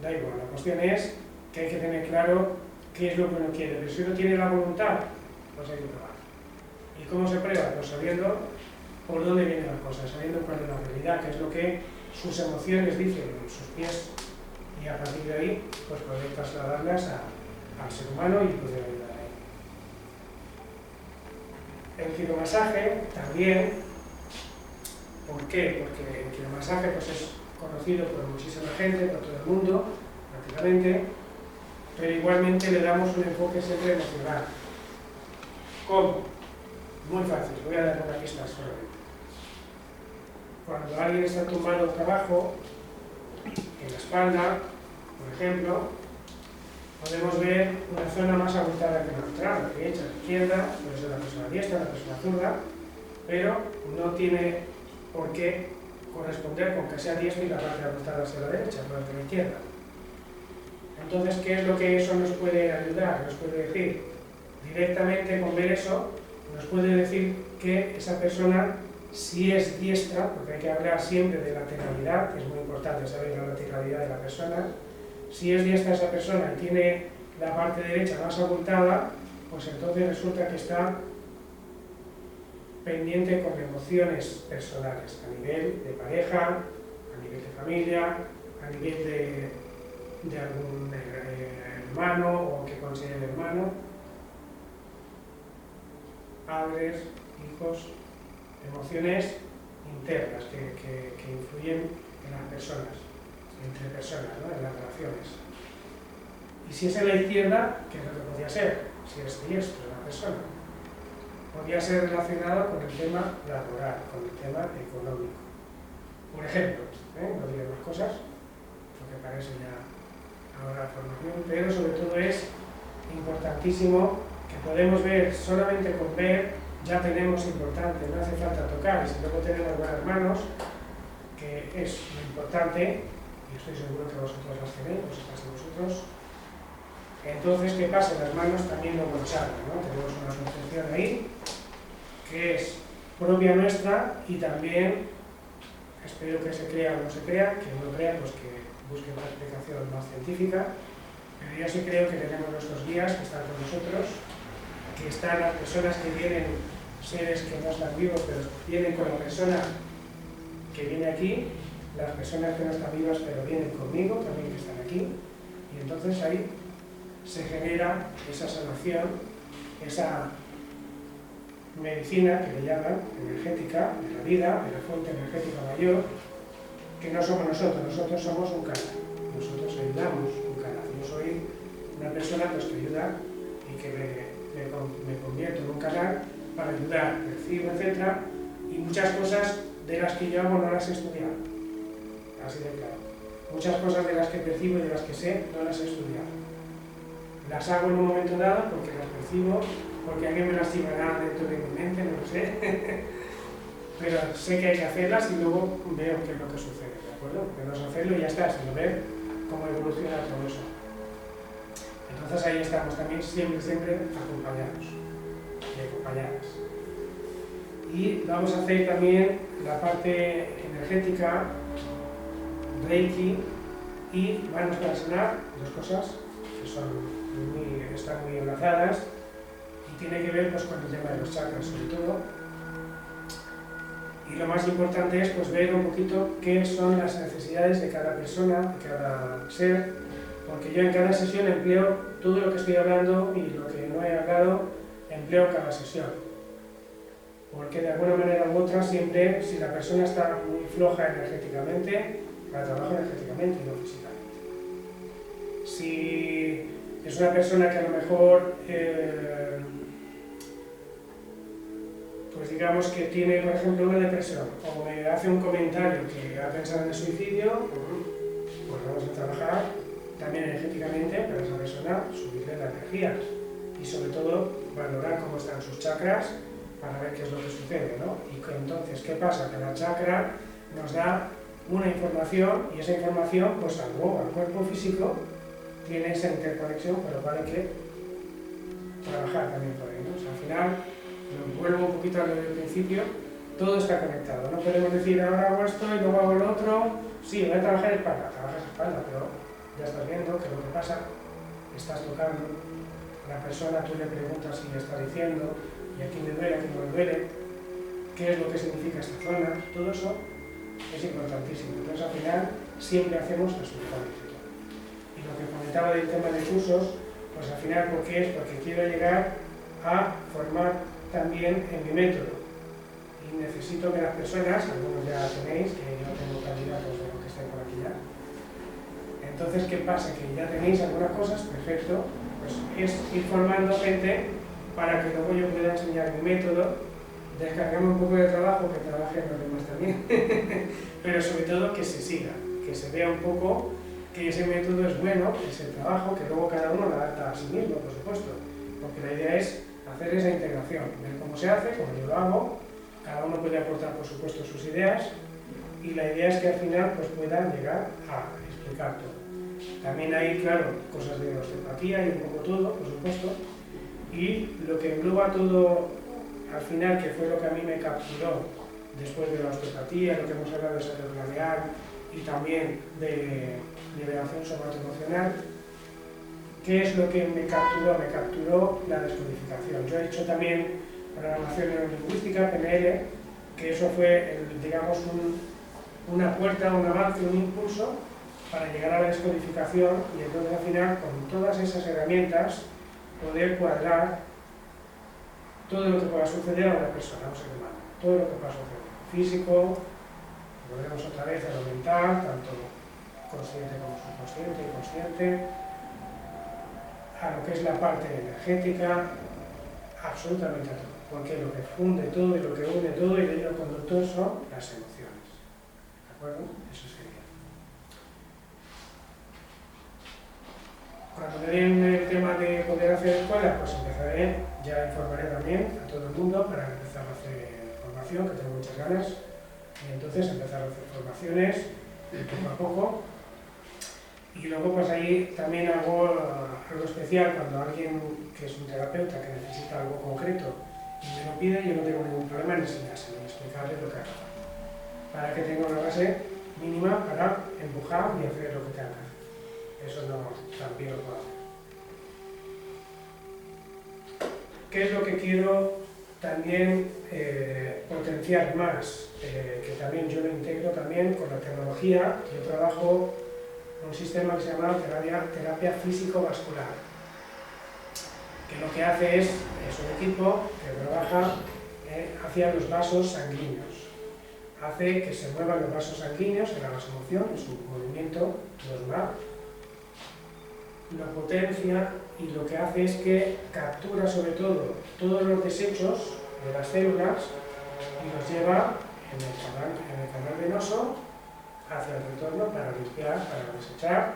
da igual. La cuestión es que hay que tener claro qué es lo que uno quiere, pero si uno tiene la voluntad, pues hay que probar. ¿Y cómo se prueba? Pues sabiendo por dónde vienen las cosas, sabiendo cuál es la realidad, que es lo que sus emociones dicen en sus pies, y a partir de ahí pues poder trasladarlas al ser humano y poder ayudar a él. El quiromasaje también, ¿por qué? Porque el quiromasaje pues, es conocido por muchísima gente, por todo el mundo, prácticamente, pero igualmente le damos un enfoque siempre emocional. ¿Cómo? Muy fácil, voy a dar una pista solamente. Cuando alguien está tumbado boca abajo, en la espalda, por ejemplo, podemos ver una zona más abultada que la otra, la derecha, la izquierda, puede ser la persona diestra, la persona zurda, pero no tiene por qué corresponder con que sea diestro y la parte abultada hacia la derecha, la parte de la izquierda. Entonces, ¿qué es lo que eso nos puede ayudar? Nos puede decir, directamente con ver eso, nos puede decir que esa persona, si es diestra, porque hay que hablar siempre de lateralidad, que es muy importante saber la lateralidad de la persona, si es diestra esa persona y tiene la parte derecha más abultada, pues entonces resulta que está pendiente con emociones personales, a nivel de pareja, a nivel de familia, a nivel de algún hermano o que considere hermano, padres, hijos, emociones internas que influyen en las personas, entre personas, ¿no? En las relaciones. Y si es en la izquierda, ¿qué es lo que podría ser? Si es diestro la persona, podría ser relacionado con el tema laboral, con el tema económico. Por ejemplo, no diré más cosas, porque para eso ya ahora la formación, pero sobre todo es importantísimo que podemos ver, solamente con ver ya tenemos importante, no hace falta tocar, y si luego tenemos buenas manos, que es lo importante, y estoy seguro que vosotros las tenéis, vosotras y vosotros. Entonces, ¿qué pasa? Las manos también lo consagan, ¿no? Tenemos una concepción ahí, que es propia nuestra, y también, espero que se crea o no se crea, que no crea, pues que busque una explicación más científica, pero yo sí creo que tenemos nuestros guías que están con nosotros, que están las personas que vienen, seres que no están vivos, pero vienen con la persona que viene aquí, las personas que no están vivas pero vienen conmigo, también que están aquí, y entonces ahí se genera esa sanación, esa medicina que le llaman energética de la vida, de la fuente energética mayor, que no somos nosotros somos un canal, nosotros ayudamos un canal. Yo soy una persona pues, que ayuda y que me convierto en un canal para ayudar, percibo, etc. Y muchas cosas de las que yo hago no las he estudiado, así de claro. Muchas cosas de las que percibo y de las que sé no las he estudiado. Las hago en un momento dado porque las percibo, porque alguien me las lastimará dentro de mi mente, no lo sé. Pero sé que hay que hacerlas y luego veo qué es lo que sucede, ¿de acuerdo? Que no es hacerlo y ya está, sino ver cómo evoluciona todo eso. Entonces ahí estamos también siempre acompañados y acompañadas. Y vamos a hacer también la parte energética, Reiki y manos para sanar, dos cosas que están muy enlazadas y tiene que ver pues, con el tema de los chakras sobre todo. Y lo más importante es pues, ver un poquito qué son las necesidades de cada persona, de cada ser, porque yo en cada sesión empleo todo lo que estoy hablando y lo que no he hablado, empleo cada sesión. Porque de alguna manera u otra siempre, si la persona está muy floja energéticamente, la trabajo energéticamente y no físicamente. Si es una persona que a lo mejor pues digamos que tiene, por ejemplo, una depresión, o me hace un comentario que ha pensado en el suicidio, pues vamos a trabajar también energéticamente para esa persona, subirle la energía y sobre todo valorar cómo están sus chakras para ver qué es lo que sucede, ¿no? Y que entonces, ¿qué pasa? Que la chakra nos da una información y esa información, pues al cuerpo físico tiene esa interconexión, por lo cual hay que trabajar también por ahí, ¿no? O sea, al final, vuelvo un poquito a lo del principio, todo está conectado. No podemos decir ahora hago esto y luego hago lo otro. Sí, voy a trabajar espalda, trabajas espalda, pero ya estás viendo que lo que pasa, estás tocando, la persona tú le preguntas y le está diciendo, y aquí me duele, aquí no me duele, qué es lo que significa esta zona, todo eso es importantísimo. Entonces al final siempre hacemos la subcónice. Y lo que comentaba del tema de cursos, pues al final, ¿por qué es? Porque quiero llegar a formar también en mi método. Y necesito que las personas, algunos ya tenéis, que yo tengo candidatos de los que estén por aquí ya. Entonces, ¿qué pasa? Que ya tenéis algunas cosas, perfecto, pues es ir formando gente para que luego yo pueda enseñar mi método, descargarme un poco de trabajo, que trabajen los demás también, pero sobre todo que se siga, que se vea un poco que ese método es bueno, es el trabajo, que luego cada uno lo adapta a sí mismo, por supuesto, porque la idea es hacer esa integración, ver cómo se hace, cómo yo lo hago, cada uno puede aportar, por supuesto, sus ideas, y la idea es que al final pues, puedan llegar a explicar todo. También hay, claro, cosas de osteopatía y un poco todo, por supuesto, y lo que engloba todo al final, que fue lo que a mí me capturó después de la osteopatía, lo que hemos hablado de salud craneal y también de liberación somatoemocional, ¿qué es lo que me capturó? Me capturó la descodificación. Yo he hecho también programación neurolingüística, PNL, que eso fue, digamos, una puerta, un avance, un impulso para llegar a la descodificación y entonces al final, con todas esas herramientas, poder cuadrar todo lo que pueda suceder a una persona, a un ser humano, todo lo que pueda suceder, físico, volvemos otra vez a lo mental, tanto consciente como subconsciente y consciente, a lo que es la parte energética, absolutamente a todo, porque lo que funde todo y lo que une todo y el hilo conductor son las emociones, ¿de acuerdo? Eso sería. Cuando me den el tema de poder hacer escuela, pues empezaré, ya informaré también a todo el mundo para empezar a hacer formación, que tengo muchas ganas, y entonces empezar a hacer formaciones poco a poco. Y luego pues ahí también hago algo especial cuando alguien que es un terapeuta que necesita algo concreto y me lo pide, yo no tengo ningún problema en enseñárselo y explicarle lo que haga, para que tenga una base mínima para empujar y hacer lo que tenga que hacer. Eso no, también lo puedo hacer. ¿Qué es lo que quiero también potenciar más? Que también yo lo integro también con la tecnología. Yo trabajo un sistema que se llama terapia físico-vascular, que lo que hace es un equipo que trabaja hacia los vasos sanguíneos, hace que se muevan los vasos sanguíneos en la vasomoción, es un movimiento normal, lo potencia y lo que hace es que captura sobre todo todos los desechos de las células y los lleva en el canal venoso hacia el retorno para limpiar, para desechar,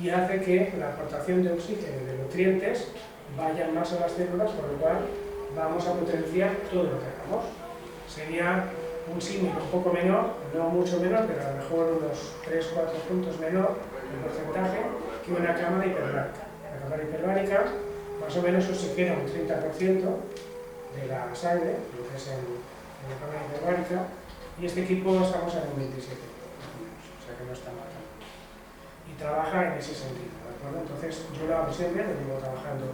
y hace que la aportación de oxígeno y de nutrientes vayan más a las células, por lo cual vamos a potenciar todo lo que hagamos. Sería un símil un poco menor, no mucho menor, pero a lo mejor unos 3-4 puntos menor en porcentaje que una cámara hiperbárica. La cámara hiperbárica más o menos oxigena un 30% de la sangre, lo que es en la cámara hiperbárica, y este equipo estamos en un 27%, o sea que no está mal. Y trabaja en ese sentido, ¿de acuerdo? Entonces yo lo hago siempre, lo llevo trabajando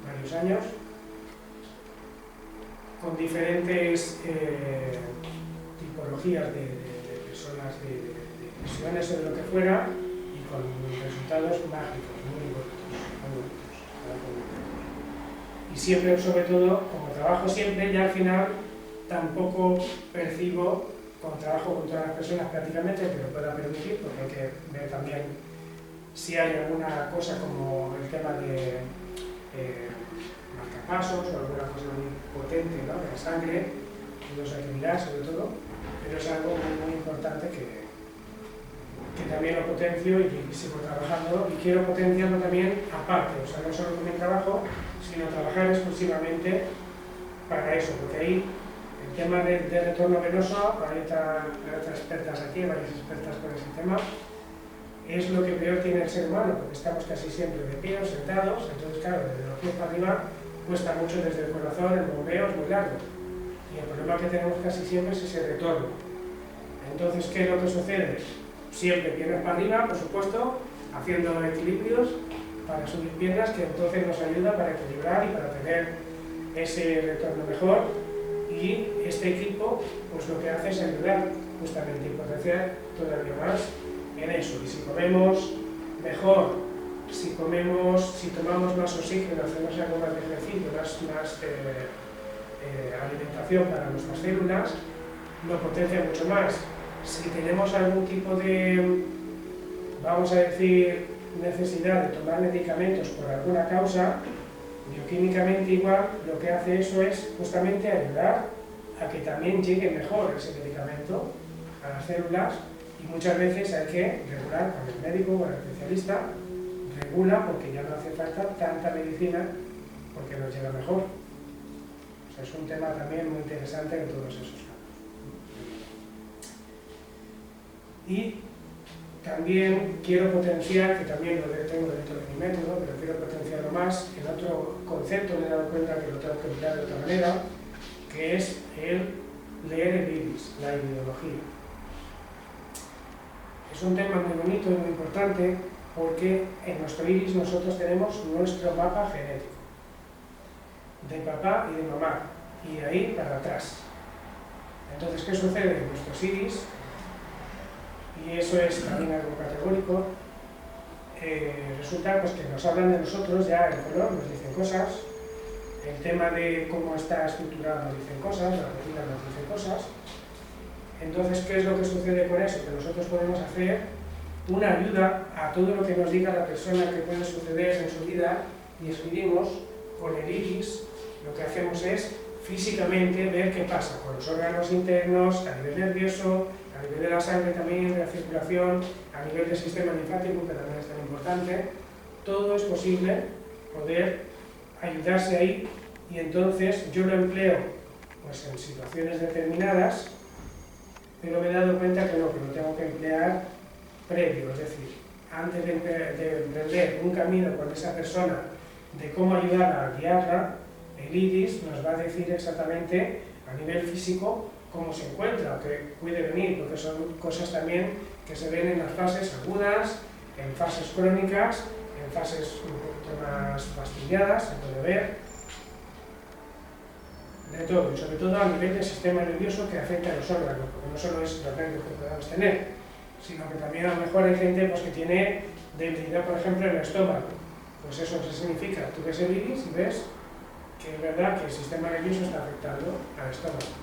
varios años, con diferentes tipologías de personas, de lesiones o de lo que fuera, y con resultados mágicos, muy bonitos. Y siempre, sobre todo, como trabajo siempre, ya al final tampoco percibo, como trabajo con todas las personas prácticamente, que lo pueda permitir, porque hay que ver también si hay alguna cosa como el tema de marcapasos o alguna cosa muy potente, ¿no?, de la sangre, los hay que mirar sobre todo, pero es algo muy, muy importante que también lo potencio y sigo trabajando, y quiero potenciarlo también aparte, o sea, no solo con mi trabajo, sino trabajar exclusivamente para eso, porque ahí el tema de retorno venoso, hay otras expertas aquí, varias expertas con ese tema, es lo que peor tiene el ser humano, porque estamos casi siempre de pie o sentados, entonces claro, desde los pies para arriba cuesta mucho, desde el corazón, el bombeo es muy largo, y el problema que tenemos casi siempre es ese retorno. Entonces, ¿qué es lo que sucede? Siempre piernas para arriba, por supuesto, haciendo equilibrios para subir piernas, que entonces nos ayuda para equilibrar y para tener ese retorno mejor, y este equipo pues lo que hace es ayudar justamente y potenciar todavía más en eso. Y si comemos mejor, si tomamos más oxígeno, hacemos algo más de ejercicio, más alimentación para nuestras células, lo potencia mucho más. Si tenemos algún tipo de, vamos a decir, necesidad de tomar medicamentos por alguna causa, bioquímicamente igual, lo que hace eso es justamente ayudar a que también llegue mejor ese medicamento a las células, y muchas veces hay que regular con el médico o el especialista, regula porque ya no hace falta tanta medicina porque nos llega mejor. O sea, es un tema también muy interesante en todos esos casos. Y también quiero potenciar, que también lo tengo dentro de mi método, pero quiero potenciarlo más, en otro concepto me he dado cuenta que lo tengo que mirar de otra manera, que es el leer el iris, la iridología. Es un tema muy bonito y muy importante porque en nuestro iris nosotros tenemos nuestro mapa genético, de papá y de mamá, y de ahí para atrás. Entonces, ¿qué sucede en nuestros iris? Y eso es también algo categórico. Resulta pues, que nos hablan de nosotros, ya el color nos dicen cosas, el tema de cómo está estructurado nos dicen cosas, la retina nos dicen cosas. Entonces, ¿qué es lo que sucede con eso? Que nosotros podemos hacer una ayuda a todo lo que nos diga la persona que puede suceder en su vida, y escribimos con el iris. Lo que hacemos es físicamente ver qué pasa con los órganos internos, a nivel nervioso, a nivel de la sangre también, de la circulación, a nivel del sistema linfático, que también es tan importante. Todo es posible poder ayudarse ahí, y entonces yo lo empleo pues, en situaciones determinadas, pero me he dado cuenta que no, que lo tengo que emplear previo, es decir, antes de emprender un camino con esa persona de cómo ayudarla a guiarla, el iris nos va a decir exactamente a nivel físico cómo se encuentra, o que puede venir, porque son cosas también que se ven en las fases agudas, en fases crónicas, en fases un poquito más fastidiadas, se puede ver de todo, y sobre todo a nivel del sistema nervioso que afecta a los órganos, porque no solo es los nervios que podamos tener, sino que también a lo mejor hay gente pues, que tiene debilidad, por ejemplo, en el estómago. Pues eso significa, tú ves el iris y ves que es verdad que el sistema nervioso está afectando al estómago.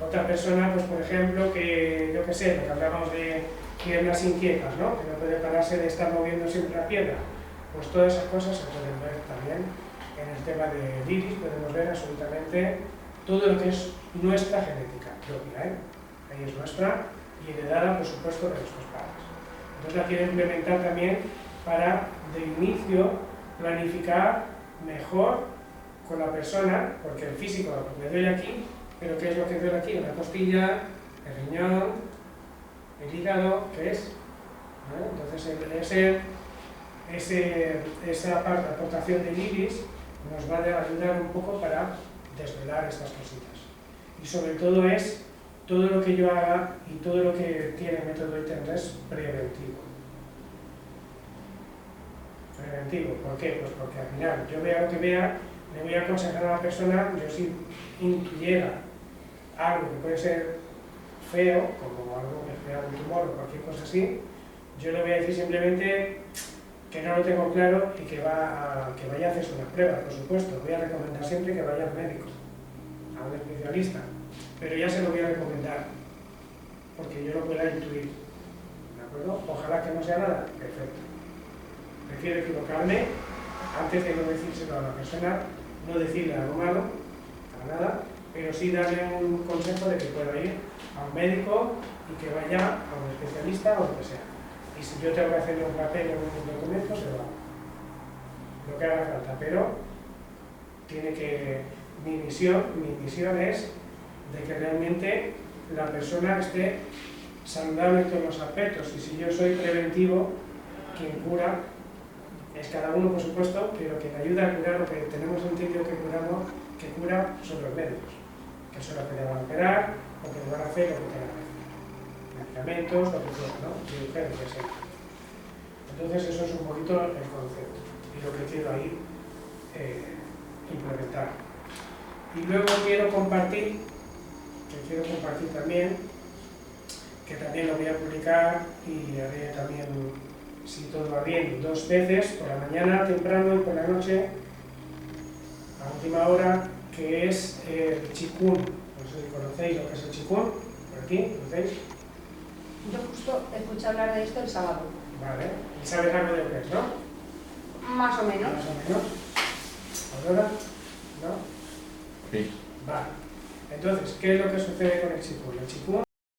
Otra persona, pues por ejemplo, que yo qué sé, lo que hablábamos de piernas inquietas, ¿no? Que no puede pararse de estar moviendo siempre la pierna. Pues todas esas cosas se pueden ver también en el tema del iris, podemos ver absolutamente todo lo que es nuestra genética propia, ¿eh? Ahí es nuestra y heredada, por supuesto, de nuestros padres. Entonces la quiero implementar también para, de inicio, planificar mejor con la persona, porque el físico me duele aquí, pero ¿qué es lo que duele aquí? Una costilla, el riñón, el hígado, ¿qué es? ¿No? Entonces esa aportación del iris nos va a ayudar un poco para desvelar estas cositas. Y sobre todo es todo lo que yo haga y todo lo que tiene el método ITEM es preventivo. Preventivo, ¿por qué? Pues porque al final yo vea lo que vea, le voy a aconsejar a la persona, yo si intuyera algo que puede ser feo, como algo que sea un tumor o cualquier cosa así, yo le voy a decir simplemente que no lo tengo claro y que vaya a hacerse unas pruebas, por supuesto. Voy a recomendar siempre que vaya al médico, a un especialista, pero ya se lo voy a recomendar, porque yo lo pueda intuir, ¿de acuerdo? Ojalá que no sea nada, perfecto. Prefiero equivocarme antes de no decírselo a la persona, no decirle algo malo, para nada, pero sí darle un consejo de que pueda ir a un médico y que vaya a un especialista o lo que sea. Y si yo tengo que hacerle un papel o un documento, se lo hago. Lo que haga falta, pero mi misión es de que realmente la persona esté saludable en todos los aspectos. Y si yo soy preventivo, quien cura es cada uno, por supuesto, pero quien ayuda a curar lo que tenemos entendido que cura son los médicos, que son los que le van a operar o que le van a hacer lo que tengan que hacer. Medicamentos, lo que sea, ¿no? Cirugías, sí. Entonces eso es un poquito el concepto y lo que quiero ahí implementar. Y luego quiero compartir que quiero compartir también, que también lo voy a publicar y haré también, si todo va bien, 2 veces, por la mañana temprano y por la noche, a última hora, que es el Qigong. No sé si conocéis lo que es el Qigong, por aquí, ¿conocéis? Yo justo escuché hablar de esto el sábado. Vale, y sabes algo de lo que es, ¿no? Más o menos. Más o menos. ¿Aurora? ¿No? Sí. Vale. Entonces, ¿qué es lo que sucede con el Qigong? El Qigong